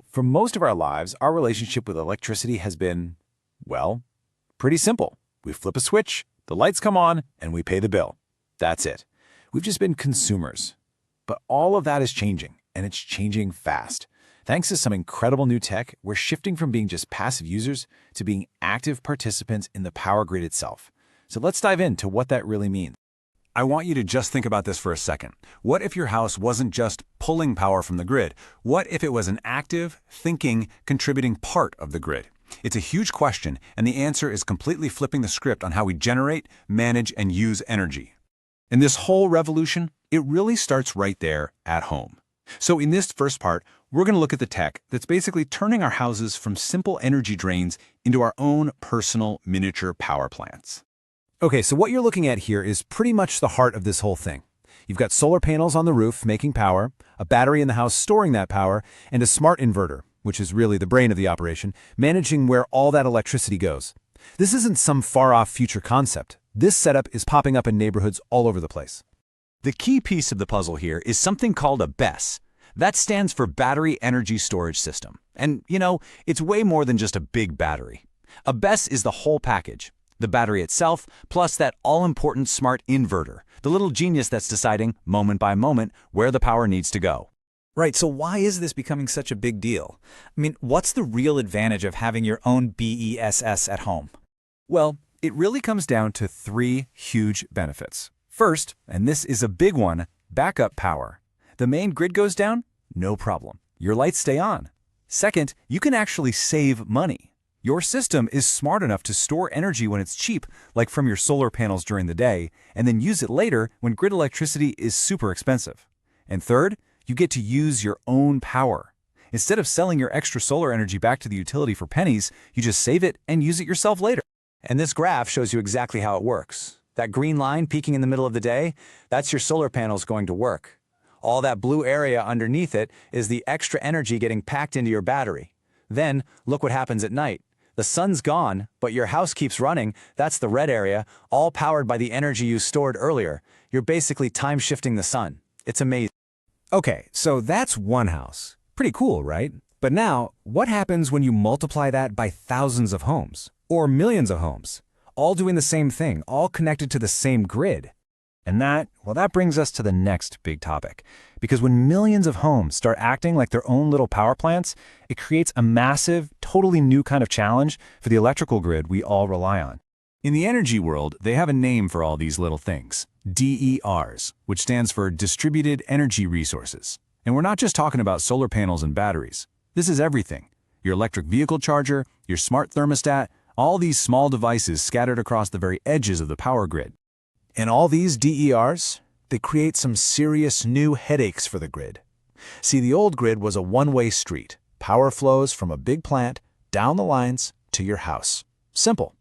For most of our lives, our relationship with electricity has been, well, pretty simple. We flip a switch, the lights come on, and we pay the bill. That's it. We've just been consumers. But all of that is changing, and it's changing fast. Thanks to some incredible new tech, we're shifting from being just passive users to being active participants in the power grid itself. So let's dive into what that really means. I want you to just think about this for a second. What if your house wasn't just pulling power from the grid? What if it was an active, thinking, contributing part of the grid? It's a huge question, and the answer is completely flipping the script on how we generate, manage, and use energy. And this whole revolution, it really starts right there at home. So in this first part, we're going to look at the tech that's basically turning our houses from simple energy drains into our own personal miniature power plants. Okay, so what you're looking at here is pretty much the heart of this whole thing. You've got solar panels on the roof making power, a battery in the house storing that power, and a smart inverter, which is really the brain of the operation, managing where all that electricity goes. This isn't some far-off future concept. This setup is popping up in neighborhoods all over the place. The key piece of the puzzle here is something called a BESS. That stands for Battery Energy Storage System. And, it's way more than just a big battery. A BESS is the whole package. The battery itself, plus that all-important smart inverter, the little genius that's deciding, moment by moment, where the power needs to go. Right, so why is this becoming such a big deal? What's the real advantage of having your own BESS at home? Well, it really comes down to three huge benefits. First, and this is a big one, backup power. The main grid goes down? No problem. Your lights stay on. Second, you can actually save money. Your system is smart enough to store energy when it's cheap, like from your solar panels during the day, and then use it later when grid electricity is super expensive. And third, you get to use your own power. Instead of selling your extra solar energy back to the utility for pennies, you just save it and use it yourself later. And this graph shows you exactly how it works. That green line peaking in the middle of the day, that's your solar panels going to work. All that blue area underneath it is the extra energy getting packed into your battery. Then, look what happens at night. The sun's gone, but your house keeps running. That's the red area, all powered by the energy you stored earlier. You're basically time-shifting the sun. It's amazing. Okay, so that's one house. Pretty cool, right? But now, what happens when you multiply that by thousands of homes? Or millions of homes? All doing the same thing, all connected to the same grid. And that brings us to the next big topic. Because when millions of homes start acting like their own little power plants, it creates a massive, totally new kind of challenge for the electrical grid we all rely on. In the energy world, they have a name for all these little things, DERs, which stands for Distributed Energy Resources. And we're not just talking about solar panels and batteries. This is everything. Your electric vehicle charger, your smart thermostat, all these small devices scattered across the very edges of the power grid. And all these DERs, they create some serious new headaches for the grid. See, the old grid was a one-way street. Power flows from a big plant, down the lines, to your house. Simple.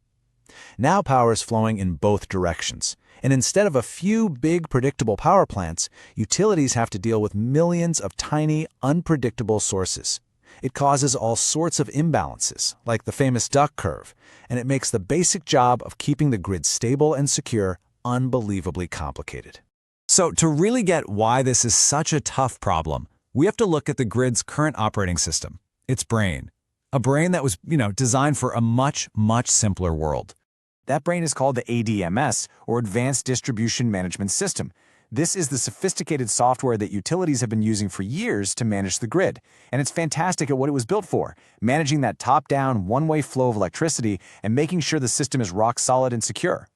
Now power is flowing in both directions. And instead of a few big, predictable power plants, utilities have to deal with millions of tiny, unpredictable sources. It causes all sorts of imbalances, like the famous duck curve, and it makes the basic job of keeping the grid stable and secure unbelievably complicated. So to really get why this is such a tough problem, we have to look at the grid's current operating system, its brain. A brain that was, designed for a much, much simpler world. That brain is called the ADMS, or Advanced Distribution Management System. This is the sophisticated software that utilities have been using for years to manage the grid. And it's fantastic at what it was built for, managing that top-down, one-way flow of electricity and making sure the system is rock solid and secure.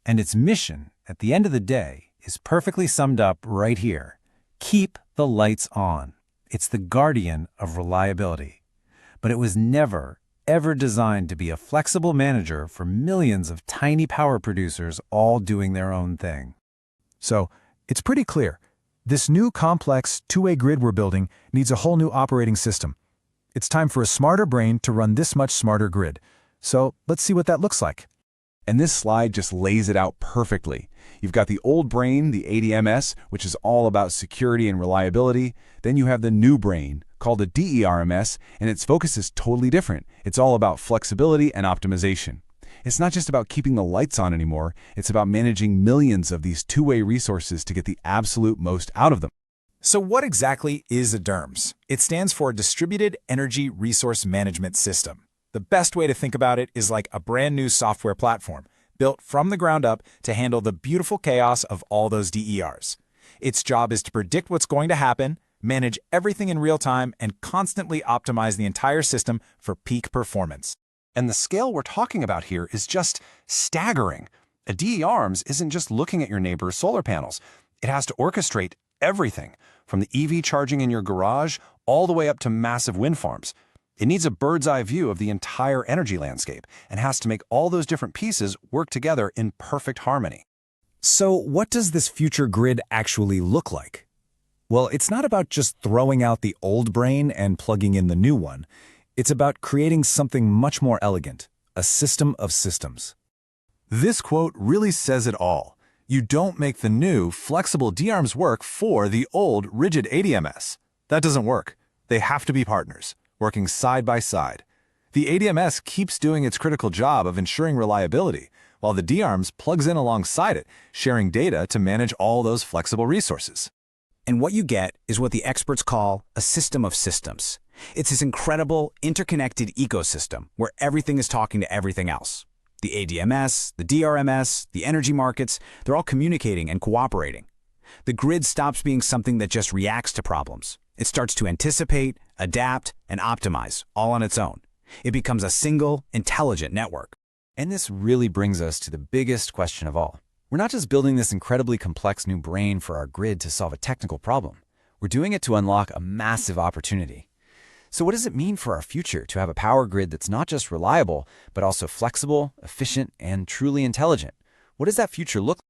And its mission, at the end of the day, is perfectly summed up right here. Keep the lights on. It's the guardian of reliability. But it was never, ever designed to be a flexible manager for millions of tiny power producers all doing their own thing. So, it's pretty clear. This new complex two-way grid we're building needs a whole new operating system. It's time for a smarter brain to run this much smarter grid. So, let's see what that looks like. And this slide just lays it out perfectly. You've got the old brain, the ADMS, which is all about security and reliability. Then you have the new brain, called the DERMS, and its focus is totally different. It's all about flexibility and optimization. It's not just about keeping the lights on anymore. It's about managing millions of these two-way resources to get the absolute most out of them. So what exactly is a DERMS? It stands for Distributed Energy Resource Management System. The best way to think about it is like a brand new software platform, built from the ground up to handle the beautiful chaos of all those DERs. Its job is to predict what's going to happen, manage everything in real time, and constantly optimize the entire system for peak performance. And the scale we're talking about here is just staggering. A DE-ARMS isn't just looking at your neighbor's solar panels. It has to orchestrate everything, from the EV charging in your garage all the way up to massive wind farms. It needs a bird's-eye view of the entire energy landscape and has to make all those different pieces work together in perfect harmony. So what does this future grid actually look like? Well, it's not about just throwing out the old brain and plugging in the new one. It's about creating something much more elegant, a system of systems. This quote really says it all. You don't make the new, flexible DE-ARMS work for the old, rigid ADMS. That doesn't work. They have to be partners, working side by side. The ADMS keeps doing its critical job of ensuring reliability, while the DE-ARMS plugs in alongside it, sharing data to manage all those flexible resources. And what you get is what the experts call a system of systems. It's this incredible, interconnected ecosystem where everything is talking to everything else. The ADMS, the DRMS, the energy markets, they're all communicating and cooperating. The grid stops being something that just reacts to problems. It starts to anticipate, adapt, and optimize, all on its own. It becomes a single, intelligent network. And this really brings us to the biggest question of all. We're not just building this incredibly complex new brain for our grid to solve a technical problem. We're doing it to unlock a massive opportunity. So what does it mean for our future to have a power grid that's not just reliable, but also flexible, efficient, and truly intelligent? What does that future look like?